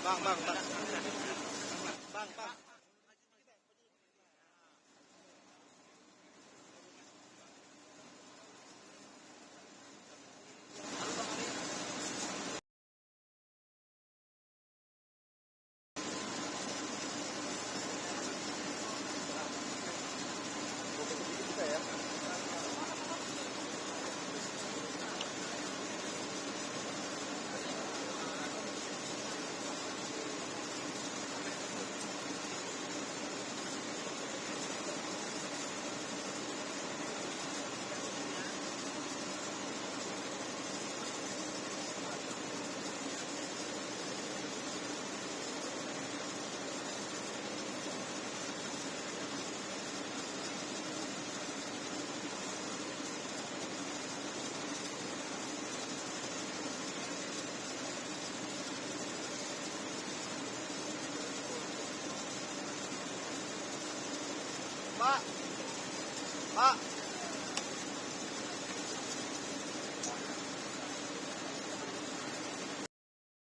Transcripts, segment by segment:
Pak, Pak.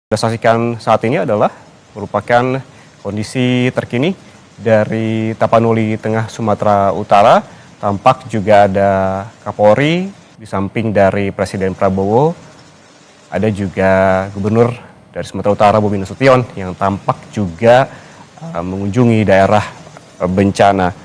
Kita saksikan saat ini adalah merupakan kondisi terkini dari Tapanuli Tengah, Sumatera Utara. Tampak juga ada Kapolri di samping dari Presiden Prabowo. Ada juga Gubernur dari Sumatera Utara Bobi Nasution yang tampak juga mengunjungi daerah bencana.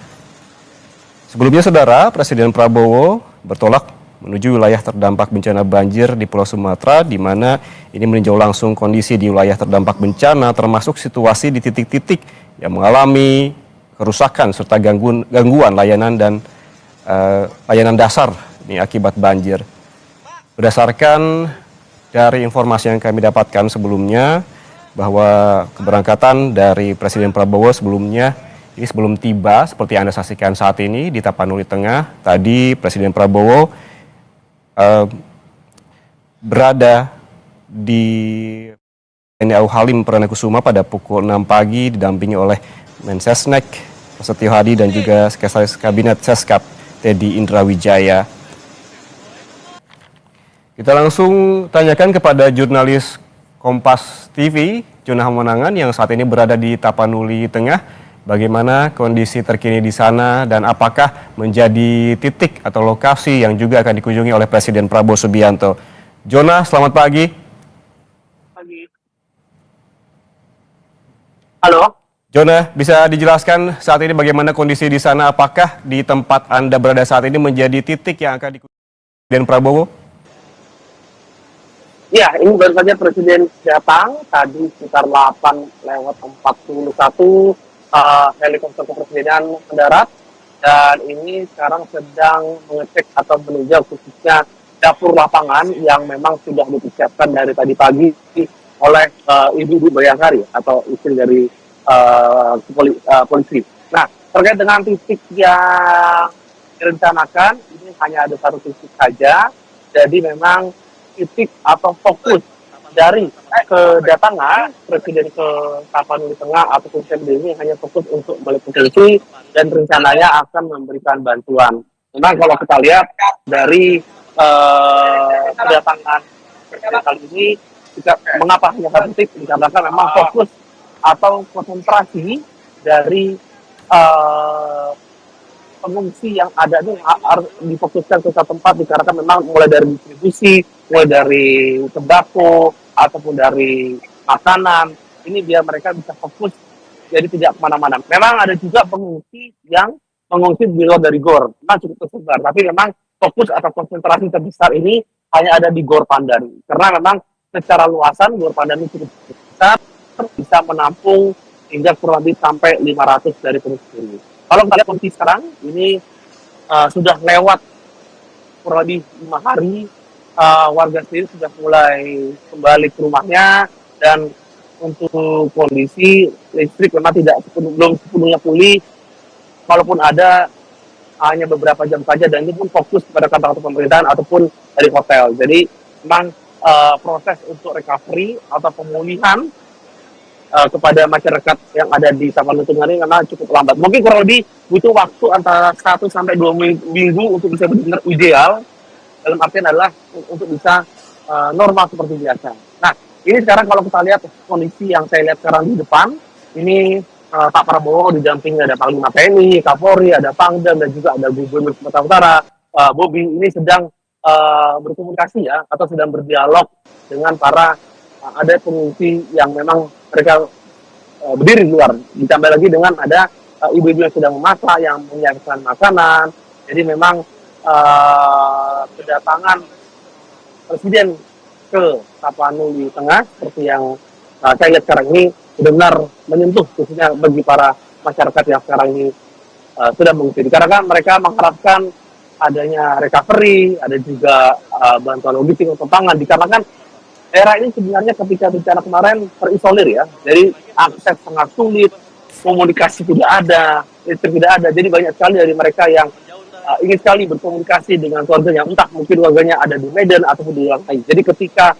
Sebelumnya, Saudara, Presiden Prabowo bertolak menuju wilayah terdampak bencana banjir di Pulau Sumatera, di mana ini meninjau langsung kondisi di wilayah terdampak bencana, termasuk situasi di titik-titik yang mengalami kerusakan serta gangguan layanan dan layanan dasar ini akibat banjir. Berdasarkan dari informasi yang kami dapatkan sebelumnya, bahwa keberangkatan dari Presiden Prabowo sebelumnya ini sebelum tiba seperti yang Anda saksikan saat ini di Tapanuli Tengah, tadi Presiden Prabowo berada di TNI Halim Perdana Kusuma pada pukul 6 pagi didampingi oleh Mensesnek Prasetyo Hadi dan juga Sekretaris Kabinet Seskap Teddy Indrawijaya. Kita langsung tanyakan kepada jurnalis Kompas TV, Jonah Hamonangan yang saat ini berada di Tapanuli Tengah. Bagaimana kondisi terkini di sana dan apakah menjadi titik atau lokasi yang juga akan dikunjungi oleh Presiden Prabowo Subianto. Jonah, selamat pagi. Pagi. Halo. Jonah, bisa dijelaskan saat ini bagaimana kondisi di sana? Apakah di tempat Anda berada saat ini menjadi titik yang akan dikunjungi Presiden Prabowo? Ya, ini baru saja Presiden datang tadi sekitar 8:41. Helikopter kepresidenan mendarat dan ini sekarang sedang mengecek atau meninjau khususnya dapur lapangan yang memang sudah dipersiapkan dari tadi pagi oleh Ibu Bayangkari atau istri dari polisi. Nah, terkait dengan titik yang direncanakan, ini hanya ada satu titik saja, jadi memang titik atau fokus dari kedatangan Presiden ke Tapanuli Tengah ataupun Pemda ini hanya fokus untuk meliputi dan rencananya akan memberikan bantuan. Memang kalau kita lihat dari kedatangan Presiden kali ini, mengapa hanya satu titik? Dikarenakan memang fokus atau konsentrasi dari pengungsi yang ada ini harus difokuskan ke satu tempat dikarenakan memang mulai dari distribusi, mulai dari sembako ataupun dari makanan, ini biar mereka bisa fokus jadi tidak kemana-mana. Memang ada juga pengungsi yang mengungsi di luar dari GOR, memang cukup tersebar, tapi memang fokus atau konsentrasi terbesar ini hanya ada di GOR Pandan, karena memang secara luasan GOR Pandan ini cukup besar, bisa menampung hingga kurang lebih sampai 500 dari pengungsi ini. Kalau kita lihat kondisi sekarang, ini sudah lewat kurang lebih 5 hari, warga sendiri sudah mulai kembali ke rumahnya, dan untuk kondisi listrik memang belum sepenuhnya pulih, walaupun ada hanya beberapa jam saja, dan ini pun fokus kepada kantor pemerintahan ataupun dari hotel. Jadi memang proses untuk recovery atau pemulihan kepada masyarakat yang ada di Tapanuli Tengah ini memang cukup lambat. Mungkin kurang lebih butuh waktu antara 1 sampai 2 minggu untuk bisa benar-benar ideal, dalam artian adalah untuk bisa normal seperti biasa. Nah, Ini sekarang kalau kita lihat kondisi yang saya lihat sekarang di depan, ini Pak Prabowo didampingi ada Panglima TNI, Kapolri, ada Pangdam, dan juga ada Gubernur Sumatera Utara, Bobi ini sedang berkomunikasi ya, atau sedang berdialog dengan para ada pengungsi yang memang mereka berdiri di luar. Ditambah lagi dengan ada ibu-ibu yang sedang memasak, yang menyiapkan makanan. Jadi memang kedatangan Presiden ke Tapanuli Tengah seperti yang saya lihat sekarang ini benar-benar menyentuh khususnya bagi para masyarakat yang sekarang ini sudah mengungsi. Dikarenakan mereka mengharapkan adanya recovery, ada juga bantuan logistik untuk pangan. Dikarenakan daerah ini sebenarnya ketika bencana kemarin terisolir ya, jadi akses sangat sulit, komunikasi tidak ada, listrik tidak ada. Jadi banyak sekali dari mereka yang ingin sekali berkomunikasi dengan keluarganya, entah mungkin keluarganya ada di Medan ataupun di luar lain. Jadi ketika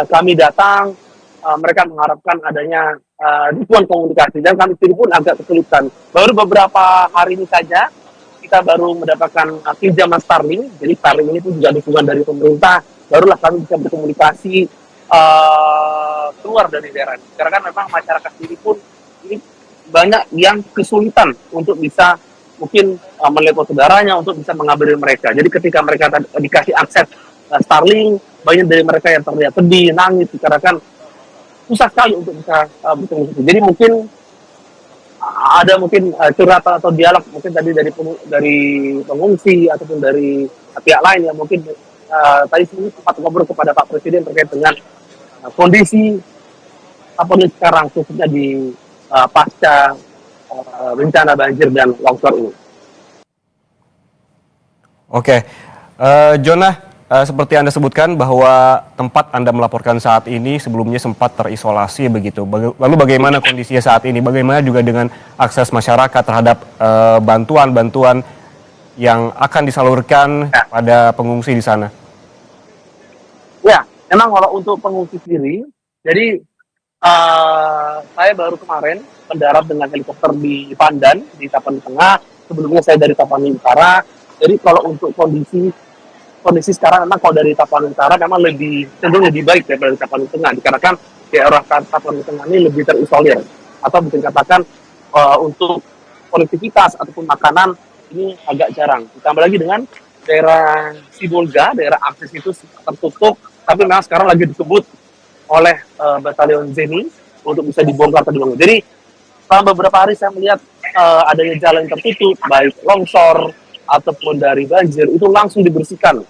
kami datang, mereka mengharapkan adanya dukungan komunikasi, dan kami sendiri pun agak kesulitan. Baru beberapa hari ini saja kita baru mendapatkan pinjaman Starlink. Jadi Starlink ini pun juga dukungan dari pemerintah. Barulah kami bisa berkomunikasi keluar dari daerah. Karena kan memang masyarakat sendiri pun ini banyak yang kesulitan untuk bisa mungkin melihat saudaranya untuk bisa mengabari mereka. Jadi ketika mereka dikasih akses Starlink, banyak dari mereka yang terlihat sedih, nangis, dikarenakan susah sekali untuk bisa bertemu. Jadi mungkin ada mungkin curhatan atau dialog mungkin tadi dari pengungsi ataupun dari pihak lain yang mungkin tadi sempat ngobrol kepada Pak Presiden terkait dengan kondisi apa nih sekarang khususnya di pasca bencana banjir dan longsor ini. Oke, Jonah, seperti Anda sebutkan bahwa tempat Anda melaporkan saat ini sebelumnya sempat terisolasi begitu. Lalu bagaimana kondisinya saat ini? Bagaimana juga dengan akses masyarakat terhadap bantuan-bantuan yang akan disalurkan pada pengungsi di sana? Ya, memang kalau untuk pengungsi sendiri, jadi saya baru kemarin mendarat dengan helikopter di Pandan, di Tapanuli Tengah. Sebelumnya saya dari Tapanuli Utara. Jadi kalau untuk kondisi sekarang memang kalau dari Tapanuli Utara memang cenderung lebih baik daripada Tapanuli Tengah. Dikarenakan daerah Tapanuli Tengah ini lebih terisolir. Atau mungkin katakan untuk konektivitas ataupun makanan ini agak jarang. Ditambah lagi dengan daerah Sibolga, daerah akses itu tertutup, tapi memang sekarang lagi disebut oleh Batalion Zeni untuk bisa dibongkar ke dulu. Jadi selama beberapa hari saya melihat adanya jalan tertutup, baik longsor ataupun dari banjir, itu langsung dibersihkan.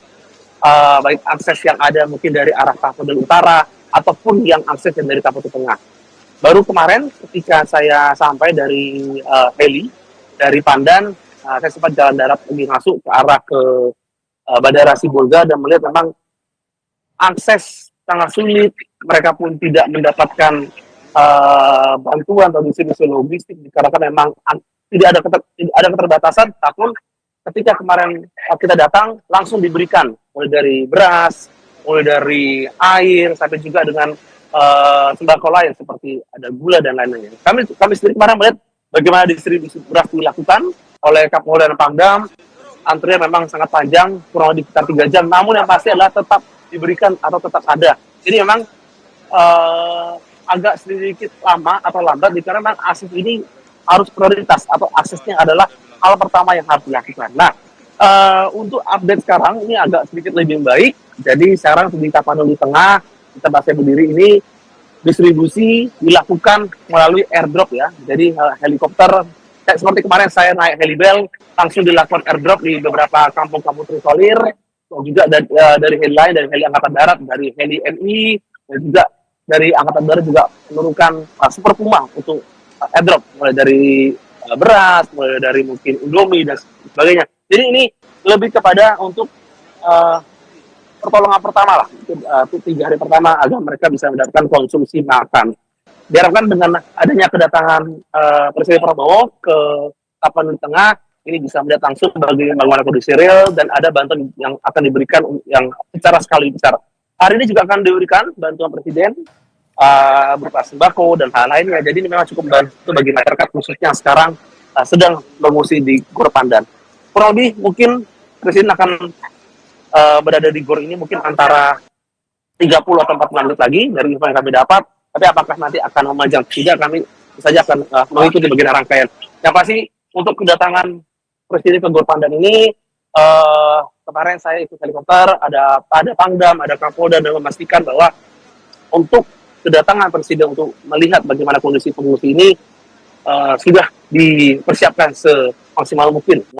Baik akses yang ada mungkin dari arah Tapanuli Utara ataupun yang akses yang dari Tapanuli Tengah. Baru kemarin ketika saya sampai dari heli dari Pandan, saya sempat jalan darat lebih masuk ke arah ke Bandara Sibolga dan melihat memang akses sangat sulit. Mereka pun tidak mendapatkan bantuan atau distribusi logistik dikarenakan memang tidak ada keterbatasan. Namun ketika kemarin kita datang langsung diberikan mulai dari beras, mulai dari air sampai juga dengan sembako lain seperti ada gula dan lain-lainnya. Kami sendiri kemarin melihat bagaimana distribusi beras dilakukan oleh Kapolda dan Pangdam. Antrian memang sangat panjang, kurang lebih sekitar 3 jam. Namun yang pasti adalah tetap diberikan atau tetap ada. Jadi memang agak sedikit lama atau lambat karena memang akses ini harus prioritas atau aksesnya adalah hal pertama yang harus dilakukan. Nah, untuk update sekarang ini agak sedikit lebih baik. Jadi sekarang di Tapanuli Tengah, kita masih berdiri ini, distribusi dilakukan melalui airdrop ya. Jadi helikopter, seperti kemarin saya naik helibel, langsung dilakukan airdrop di beberapa kampung-kampung terisolir. Juga dari heli lain, dari heli Angkatan Darat, dari heli MI, dan juga dari Angkatan Darat juga menurunkan Super Puma untuk airdrop, mulai dari beras, mulai dari mungkin Indomie dan sebagainya. Jadi ini lebih kepada untuk pertolongan pertama lah, untuk 3 hari pertama agar mereka bisa mendapatkan konsumsi makan. Diharapkan dengan adanya kedatangan Presiden Prabowo ke Tapanuli Tengah, ini bisa melihat langsung bagaimana kondisi real dan ada bantuan yang akan diberikan yang secara skala besar. Hari ini juga akan diberikan bantuan Presiden berupa sembako dan hal lainnya. Jadi ini memang cukup membantu bagi masyarakat khususnya sekarang sedang mengungsi di Gor Pandan. Kurang lebih mungkin Presiden akan berada di Gor ini mungkin antara 30 atau 40 menit lagi dari info yang kami dapat. Tapi apakah nanti akan memanjang tidak, kami saja akan mengikuti bagian rangkaian. Yang pasti untuk kedatangan Presiden ke Gor Pandan ini, kemarin saya ikut helikopter, ada Pangdam, ada Kapolda, dan memastikan bahwa untuk kedatangan Presiden untuk melihat bagaimana kondisi pengungsi ini sudah dipersiapkan semaksimal mungkin.